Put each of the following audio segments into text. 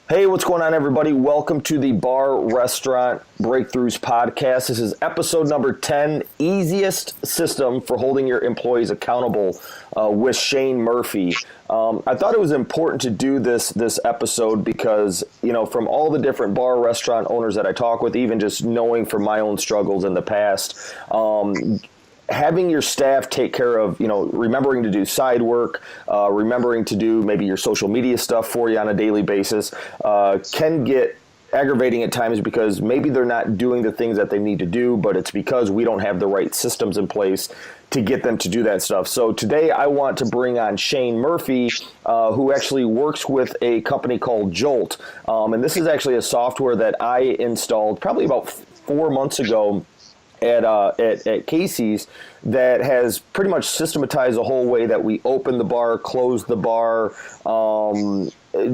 Hey, what's going on, everybody? Welcome to the Bar Restaurant Breakthroughs podcast. This is episode number 10, Easiest System for Holding Your Employees Accountable with Shane Murphy. I thought it was important to do this episode because, from all the different bar restaurant owners that I talk with, even just knowing from my own struggles in the past, having your staff take care of, remembering to do side work, remembering to do maybe your social media stuff for you on a daily basis, can get aggravating at times because maybe they're not doing the things that they need to do, but it's because we don't have the right systems in place to get them to do that stuff. So today I want to bring on Shane Murphy, who actually works with a company called Jolt. And this is actually a software that I installed probably about 4 months ago at Casey's that has pretty much systematized the whole way that we open the bar, close the bar,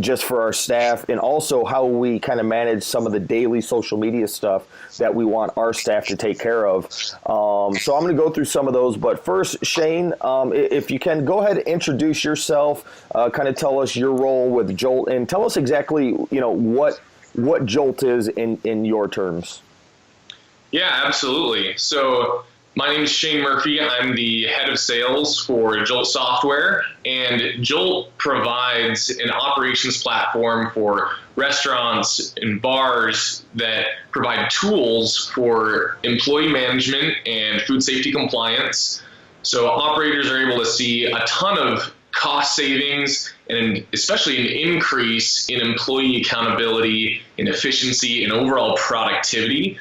just for our staff, and also how we kind of manage some of the daily social media stuff that we want our staff to take care of. So I'm going to go through some of those, but first, Shane, if you can, go ahead and introduce yourself, kind of tell us your role with Jolt, and tell us exactly, what Jolt is in your terms. Yeah, absolutely. So my name is Shane Murphy. I'm the head of sales for Jolt Software, and Jolt provides an operations platform for restaurants and bars that provide tools for employee management and food safety compliance. So operators are able to see a ton of cost savings and especially an increase in employee accountability, in efficiency, and overall productivity.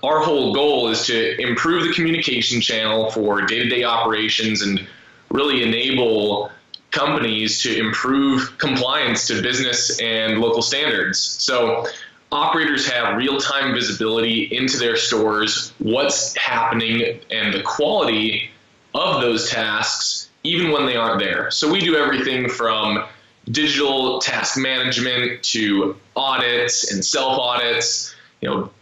Our whole goal is to improve the communication channel for day-to-day operations and really enable companies to improve compliance to business and local standards. So operators have real-time visibility into their stores, what's happening, and the quality of those tasks, even when they aren't there. So we do everything from digital task management to audits and self-audits,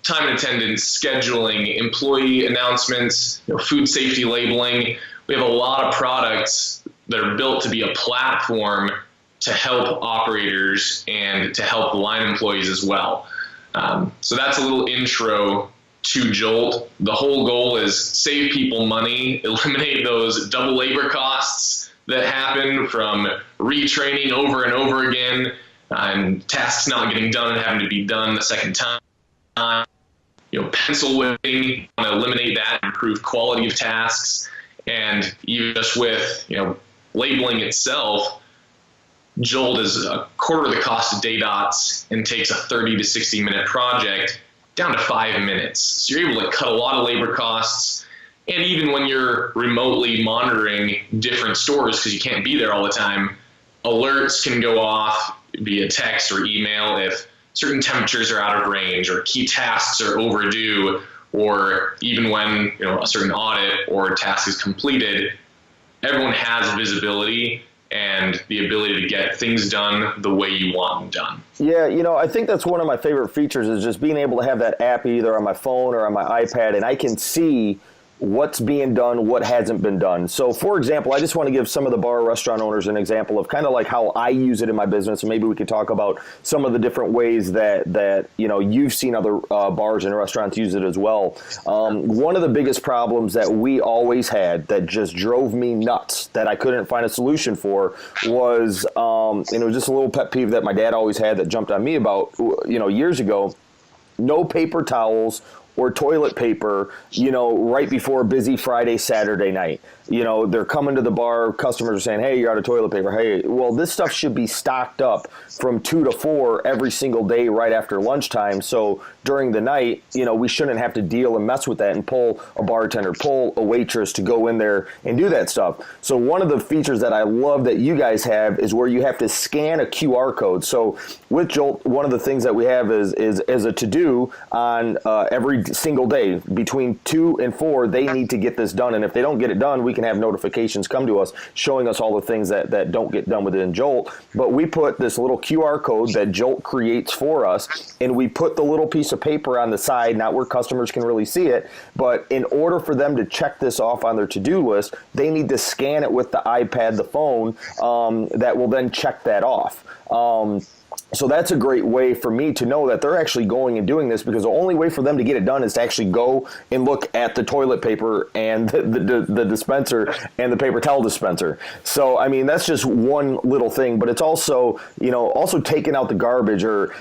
time and attendance, scheduling, employee announcements, food safety labeling. We have a lot of products that are built to be a platform to help operators and to help line employees as well. So that's a little intro to Jolt. The whole goal is save people money, eliminate those double labor costs that happen from retraining over and over again, and tasks not getting done and having to be done the second time. Pencil whipping, want to eliminate that, improve quality of tasks, and even just with, labeling itself, Jolt is a quarter of the cost of day dots and takes a 30 to 60 minute project down to 5 minutes. So you're able to cut a lot of labor costs. And even when you're remotely monitoring different stores, because you can't be there all the time, alerts can go off via text or email if certain temperatures are out of range or key tasks are overdue, or even when a certain audit or task is completed. Everyone has visibility and the ability to get things done the way you want them done. Yeah, I think that's one of my favorite features is just being able to have that app either on my phone or on my iPad, and I can see what's being done, what hasn't been done. So, for example, I just want to give some of the bar restaurant owners an example of kind of like how I use it in my business, and maybe we could talk about some of the different ways that you've seen other bars and restaurants use it as well. One of the biggest problems that we always had that just drove me nuts that I couldn't find a solution for was, and it was just a little pet peeve that my dad always had that jumped on me about, years ago, no paper towels or toilet paper, right before a busy Friday, Saturday night. They're coming to the bar, customers are saying, hey, you're out of toilet paper. Hey, well, this stuff should be stocked up from 2 to 4 every single day right after lunchtime. So during the night, we shouldn't have to deal and mess with that and pull a bartender, pull a waitress to go in there and do that stuff. So one of the features that I love that you guys have is where you have to scan a QR code. So with Jolt, one of the things that we have is a to-do on every single day. Between 2 and 4, they need to get this done. And if they don't get it done, we can have notifications come to us showing us all the things that don't get done within Jolt. But we put this little QR code that Jolt creates for us, and we put the little piece of paper on the side, not where customers can really see it, but in order for them to check this off on their to-do list, they need to scan it with the iPad, the phone, that will then check that off. So that's a great way for me to know that they're actually going and doing this, because the only way for them to get it done is to actually go and look at the toilet paper and the dispenser and the paper towel dispenser. So, I mean, that's just one little thing, but it's also, also taking out the garbage or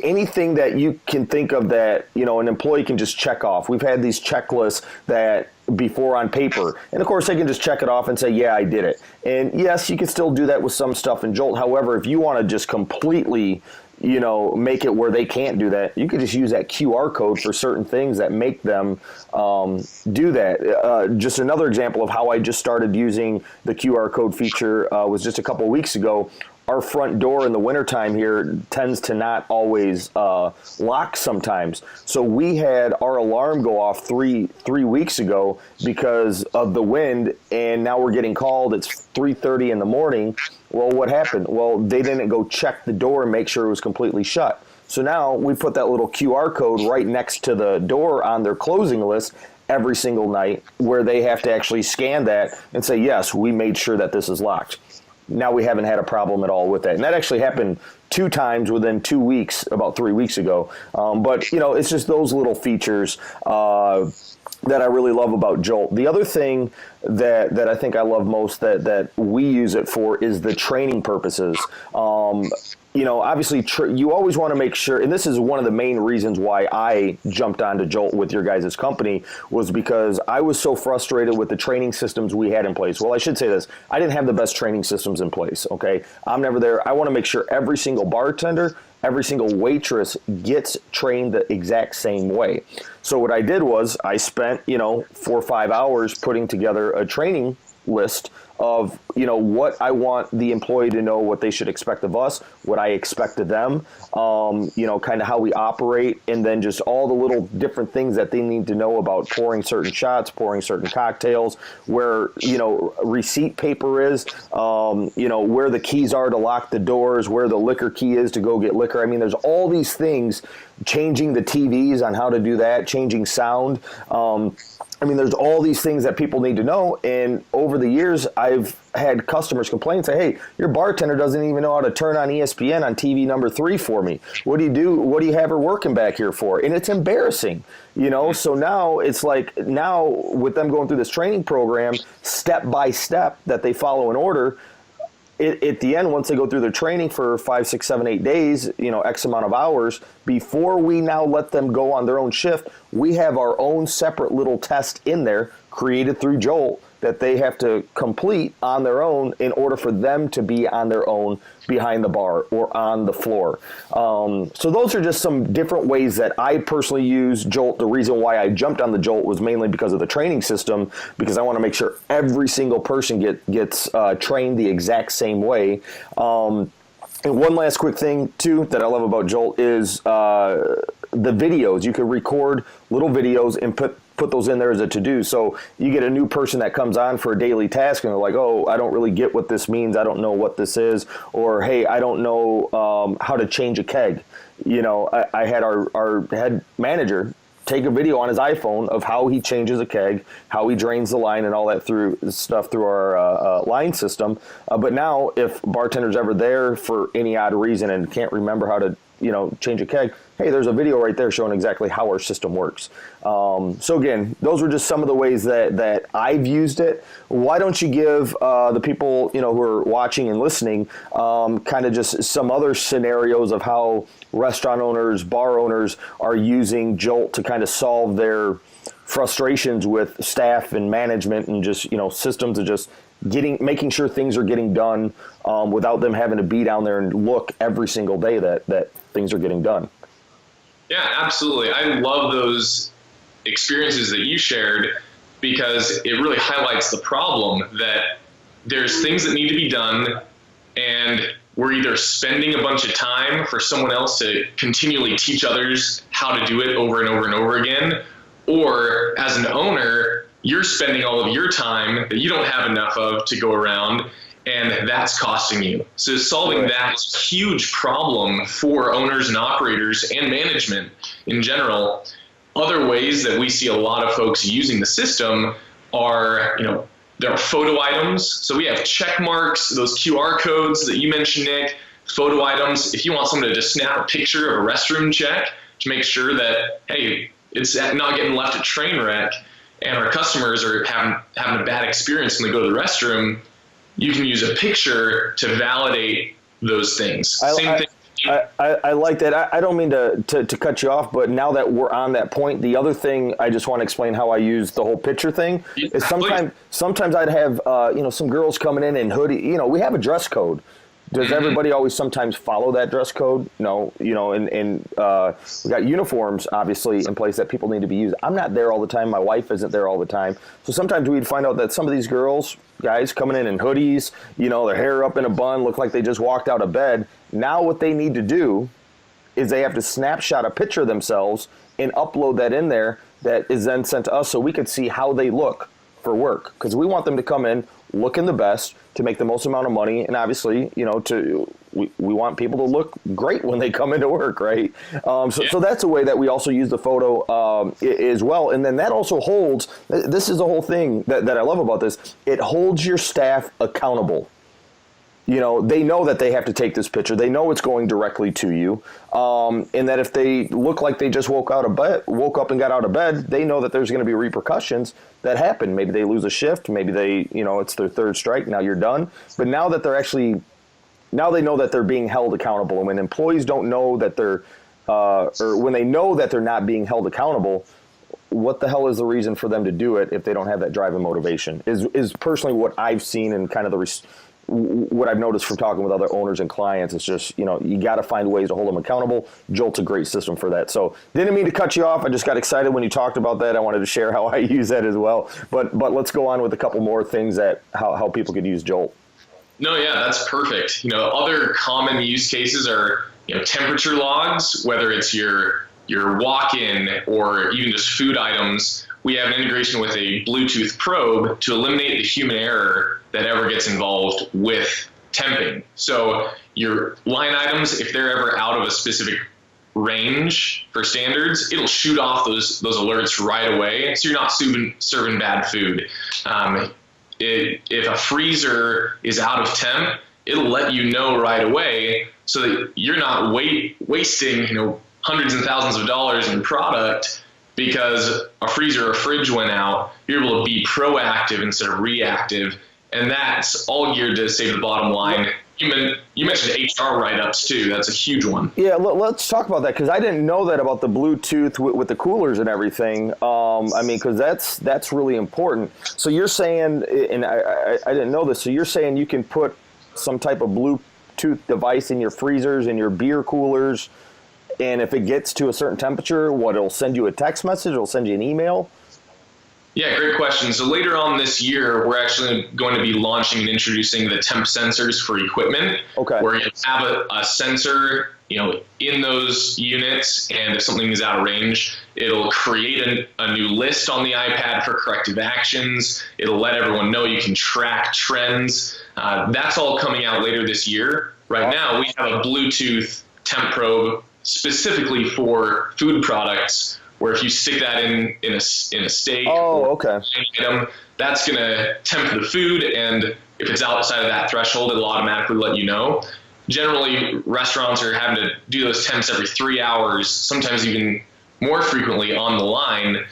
anything that you can think of that, an employee can just check off. We've had these checklists that before on paper. And of course they can just check it off and say, yeah, I did it. And yes, you can still do that with some stuff in Jolt. However, if you want to just completely, make it where they can't do that, you could just use that QR code for certain things that make them do that. Just another example of how I just started using the QR code feature was just a couple of weeks ago. Our front door in the wintertime here tends to not always lock sometimes. So we had our alarm go off three weeks ago because of the wind, and now we're getting called. It's 3:30 in the morning. Well, what happened? Well, they didn't go check the door and make sure it was completely shut. So now we put that little QR code right next to the door on their closing list every single night, where they have to actually scan that and say, yes, we made sure that this is locked. Now we haven't had a problem at all with that. And that actually happened 2 times within 2 weeks, about 3 weeks ago. But, it's just those little features that I really love about Jolt. The other thing that I think I love most that we use it for is the training purposes. Obviously, you always want to make sure, and this is one of the main reasons why I jumped onto Jolt with your guys' company, was because I was so frustrated with the training systems we had in place. Well, I should say this. I didn't have the best training systems in place, okay? I'm never there. I want to make sure every single bartender, every single waitress gets trained the exact same way. So what I did was I spent, 4 or 5 hours putting together a training list of, what I want the employee to know, what they should expect of us, what I expect of them, kind of how we operate, and then just all the little different things that they need to know about pouring certain shots, pouring certain cocktails, where, receipt paper is, where the keys are to lock the doors, where the liquor key is to go get liquor. I mean, there's all these things, changing the TVs on how to do that, changing sound. There's all these things that people need to know. And over the years, I've had customers complain, say, hey, your bartender doesn't even know how to turn on ESPN on TV number 3 for me. What do you do? What do you have her working back here for? And it's embarrassing, So now it's like, now with them going through this training program, step by step, that they follow in order, at the end, once they go through their training for 5, 6, 7, 8 days, X amount of hours, before we now let them go on their own shift, we have our own separate little test in there created through Jolt that they have to complete on their own in order for them to be on their own behind the bar or on the floor. So those are just some different ways that I personally use Jolt. The reason why I jumped on the Jolt was mainly because of the training system, because I want to make sure every single person gets trained the exact same way. And one last quick thing, too, that I love about Jolt is the videos. You can record little videos and put those in there as a to-do. So you get a new person that comes on for a daily task and they're like, oh, I don't really get what this means. I don't know what this is. Or, hey, I don't know how to change a keg. I had our head manager take a video on his iPhone of how he changes a keg, how he drains the line and all that through our line system. But now if bartender's ever there for any odd reason and can't remember how to, change a keg, hey, there's a video right there showing exactly how our system works. So again, those were just some of the ways that I've used it. Why don't you give the people, who are watching and listening, kind of just some other scenarios of how restaurant owners, bar owners are using Jolt to kind of solve their frustrations with staff and management and just, systems of just making sure things are getting done without them having to be down there and look every single day that things are getting done. Yeah, absolutely. I love those experiences that you shared because it really highlights the problem that there's things that need to be done and we're either spending a bunch of time for someone else to continually teach others how to do it over and over and over again, or as an owner, you're spending all of your time that you don't have enough of to go around, and that's costing you. So solving that is a huge problem for owners and operators and management in general. Other ways that we see a lot of folks using the system are, there are photo items. So we have check marks, those QR codes that you mentioned, Nick. photo items. If you want someone to just snap a picture of a restroom check to make sure that, hey, it's not getting left at train wreck and our customers are having a bad experience when they go to the restroom, you can use a picture to validate those things. Same thing. I like that. I don't mean to cut you off, but now that we're on that point, the other thing I just want to explain how I use the whole picture thing is sometimes I'd have some girls coming in hoodie. We have a dress code. Does everybody always sometimes follow that dress code? No, and we got uniforms obviously in place that people need to be used. I'm not there all the time. My wife isn't there all the time. So sometimes we'd find out that some of these guys coming in hoodies, their hair up in a bun, look like they just walked out of bed. Now what they need to do is they have to snapshot a picture of themselves and upload that in there that is then sent to us so we could see how they look for work. Because we want them to come in looking the best to make the most amount of money. And obviously, we want people to look great when they come into work, right? So that's a way that we also use the photo as well. And then that also holds, this is the whole thing that I love about this, it holds your staff accountable. They know that they have to take this picture. They know it's going directly to you. And that if they look like they just woke up and got out of bed, they know that there's going to be repercussions that happen. Maybe they lose a shift. Maybe it's their third strike. Now you're done. But now that now they know that they're being held accountable. And when employees don't know that or when they know that they're not being held accountable, what the hell is the reason for them to do it if they don't have that drive and motivation? Is personally what I've seen and kind of what I've noticed from talking with other owners and clients. It's just, you got to find ways to hold them accountable. Jolt's a great system for that. So didn't mean to cut you off. I just got excited when you talked about that. I wanted to share how I use that as well. But let's go on with a couple more things that how people could use Jolt. No, yeah, that's perfect. Other common use cases are, temperature logs, whether it's your walk-in or even just food items. We have an integration with a Bluetooth probe to eliminate the human error that ever gets involved with temping. So your line items, if they're ever out of a specific range for standards, it'll shoot off those alerts right away. So you're not serving bad food. If a freezer is out of temp, it'll let you know right away so that you're not wasting hundreds and thousands of dollars in product because a freezer or fridge went out. You're able to be proactive instead of reactive, and that's all geared to save the bottom line. You mentioned HR write-ups too. That's a huge one. Yeah, let's talk about that because I didn't know that about the Bluetooth with the coolers and everything. Because that's really important. So you're saying, and I didn't know this. So you're saying you can put some type of Bluetooth device in your freezers and your beer coolers, and if it gets to a certain temperature, it'll send you a text message? It'll send you an email? Yeah, great question. So later on this year, we're actually going to be launching and introducing the Temp Sensors for equipment. Okay. Where you have a sensor, in those units, and if something is out of range, it'll create a new list on the iPad for corrective actions. It'll let everyone know you can track trends. That's all coming out later this year. Right now, we have a Bluetooth temp probe specifically for food products, where if you stick that in a steak or an item, that's going to temp the food, and if it's outside of that threshold, it'll automatically let you know. Generally, restaurants are having to do those temps every 3 hours, sometimes even more frequently on the line,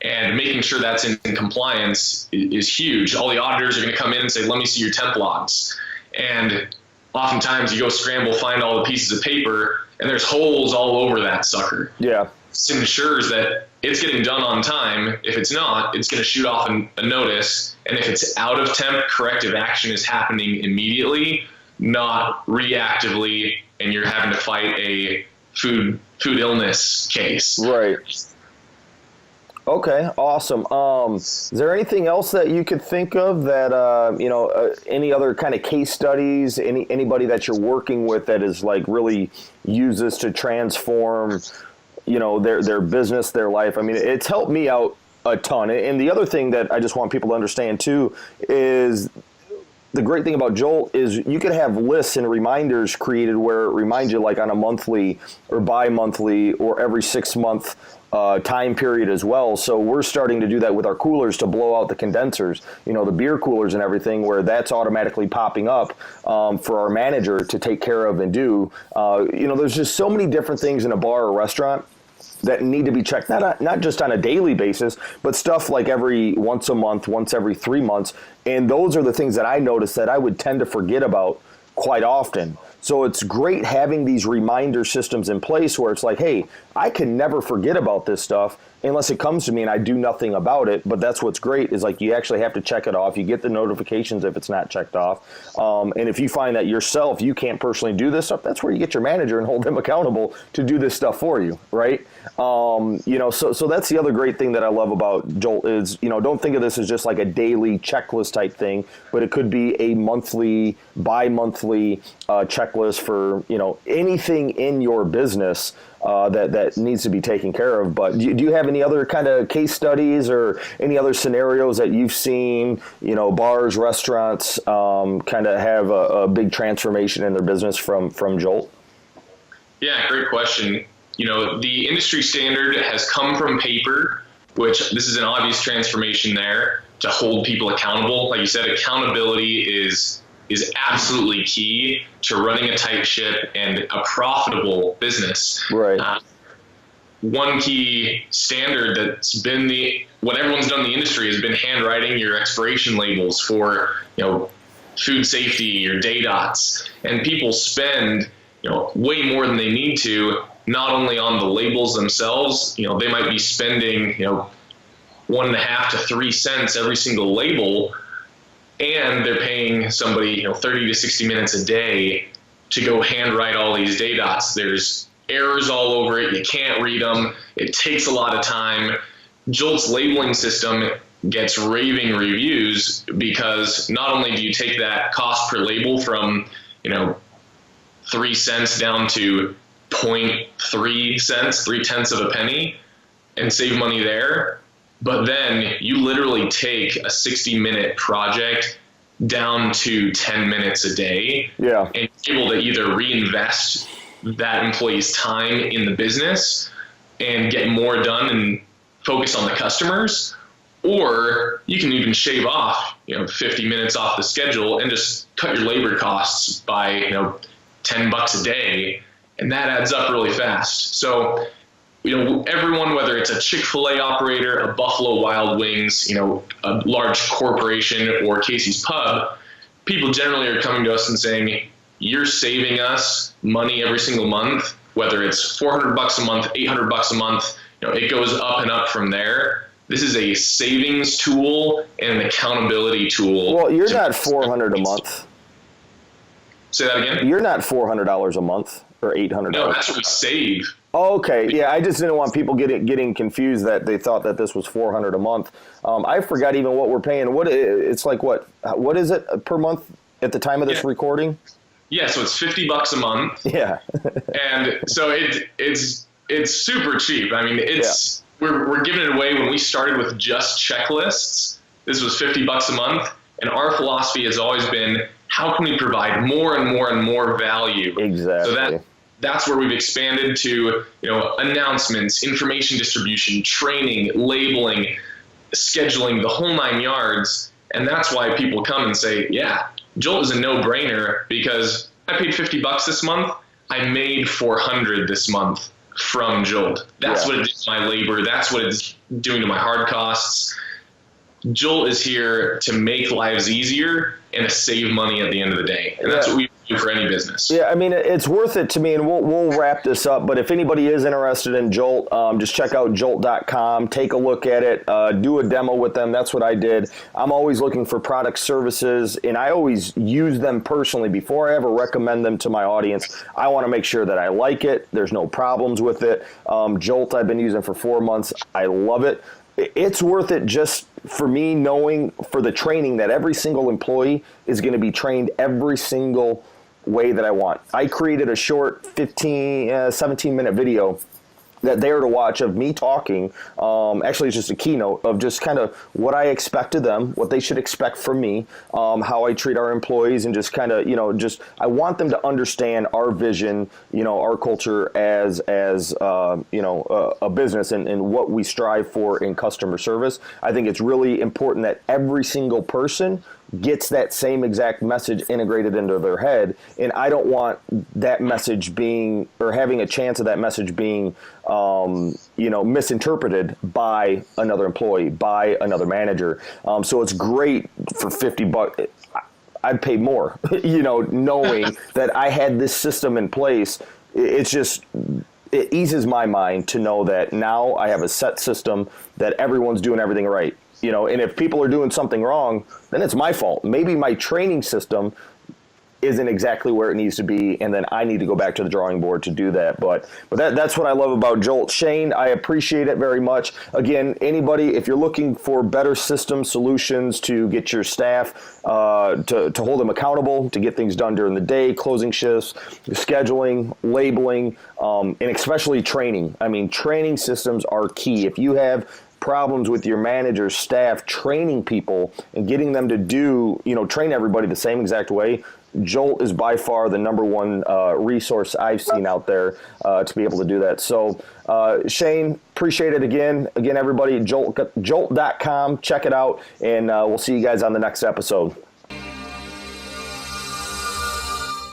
and making sure that's in compliance is huge. All the auditors are going to come in and say, let me see your temp logs. And oftentimes you go scramble, find all the pieces of paper, and there's holes all over that sucker. Yeah. This ensures that it's getting done on time. If it's not, it's going to shoot off a notice. And if it's out of temp, corrective action is happening immediately, not reactively, and you're having to fight a food illness case. Right. Okay, awesome. Is there anything else that you could think of that, any other kind of case studies, anybody that you're working with that is like really uses to transform, their business, their life? I mean, it's helped me out a ton. And the other thing that I just want people to understand too is the great thing about Jolt is you could have lists and reminders created where it reminds you like on a monthly or bi-monthly or every 6-month time period as well. So we're starting to do that with our coolers to blow out the condensers, the beer coolers and everything, where that's automatically popping up for our manager to take care of and do. There's just so many different things in a bar or restaurant that need to be checked, not just on a daily basis, but stuff like once a month, once every 3 months. And those are the things that I notice that I would tend to forget about quite often. So it's great having these reminder systems in place where it's like, hey, I can never forget about this stuff unless it comes to me and I do nothing about it. But that's what's great is like you actually have to check it off. You get the notifications if it's not checked off. And if you find that yourself, you can't personally do this stuff, that's where you get your manager and hold them accountable to do this stuff for you, right? So that's the other great thing that I love about Jolt is, don't think of this as just like a daily checklist type thing, but it could be a monthly, bi-monthly checklist for, anything in your business that needs to be taken care of. But do you have any other kind of case studies or any other scenarios that you've seen, bars, restaurants kind of have a big transformation in their business from Jolt? Yeah, great question. The industry standard has come from paper, which this is an obvious transformation there to hold people accountable. Like you said, accountability is absolutely key to running a tight ship and a profitable business. Right. One key standard that's been what everyone's done in the industry has been handwriting your expiration labels for, food safety, your day dots, and people spend, way more than they need to, not only on the labels themselves, they might be spending, 1.5 to 3 cents every single label, and they're paying somebody 30 to 60 minutes a day to go handwrite all these day dots. There's errors all over it. You can't read them. It takes a lot of time. Jolt's labeling system gets raving reviews because not only do you take that cost per label from 3 cents down to 0.3 cents, 0.3 of a penny, and save money there, but then you literally take a 60-minute project down to 10 minutes a day, and you're able to either reinvest that employee's time in the business and get more done and focus on the customers, or you can even shave off 50 minutes off the schedule and just cut your labor costs by $10 a day, and that adds up really fast. So everyone, whether it's a Chick-fil-A operator, a Buffalo Wild Wings, a large corporation, or Casey's Pub, people generally are coming to us and saying, you're saving us money every single month, whether it's $400 a month, $800 a month, it goes up and up from there. This is a savings tool and an accountability tool. Well, you're not $400 a month. Say that again? You're not $400 a month or $800. No, that's what we save. Oh, okay. Yeah, I just didn't want people getting confused that they thought that this was $400 a month. I forgot even what we're paying. It's like what is it per month at the time of this recording? Yeah, so it's $50 a month. Yeah. And so it's super cheap. I mean, we're giving it away. When we started with just checklists, this was $50 a month, and our philosophy has always been, how can we provide more and more and more value? Exactly. So that's where we've expanded to, announcements, information distribution, training, labeling, scheduling, the whole 9 yards. And that's why people come and say, yeah, Jolt is a no-brainer because I paid $50 this month. I made $400 this month from Jolt. That's what it did to my labor. That's what it's doing to my hard costs. Jolt is here to make lives easier and to save money at the end of the day. And that's what we do for any business. Yeah, I mean, it's worth it to me, and we'll wrap this up. But if anybody is interested in Jolt, just check out jolt.com, take a look at it, do a demo with them. That's what I did. I'm always looking for product services, and I always use them personally. Before I ever recommend them to my audience, I want to make sure that I like it. There's no problems with it. Jolt I've been using for 4 months. I love it. It's worth it just for me knowing for the training that every single employee is going to be trained every single way that I want. I created a short 17-minute video that they are to watch of me talking. Actually, it's just a keynote of just kind of what I expect of them, what they should expect from me, how I treat our employees, and just kind of, just I want them to understand our vision, our culture as a business and what we strive for in customer service. I think it's really important that every single person gets that same exact message integrated into their head. And I don't want that message being, or having a chance of that message being, misinterpreted by another employee, by another manager. So it's great for $50. I'd pay more, knowing that I had this system in place. It's just, it eases my mind to know that now I have a set system that everyone's doing everything right. And if people are doing something wrong, then it's my fault. Maybe my training system isn't exactly where it needs to be, and then I need to go back to the drawing board to do that. But that's what I love about Jolt. Shane, I appreciate it very much. Again, anybody, if you're looking for better system solutions to get your staff, to hold them accountable, to get things done during the day, closing shifts, scheduling, labeling, and especially training. I mean, training systems are key. If you have problems with your manager's staff training people and getting them to train everybody the same exact way, Jolt is by far the number one resource I've seen out there to be able to do that. So, Shane, appreciate it again. Again, everybody, jolt.com, check it out, and we'll see you guys on the next episode.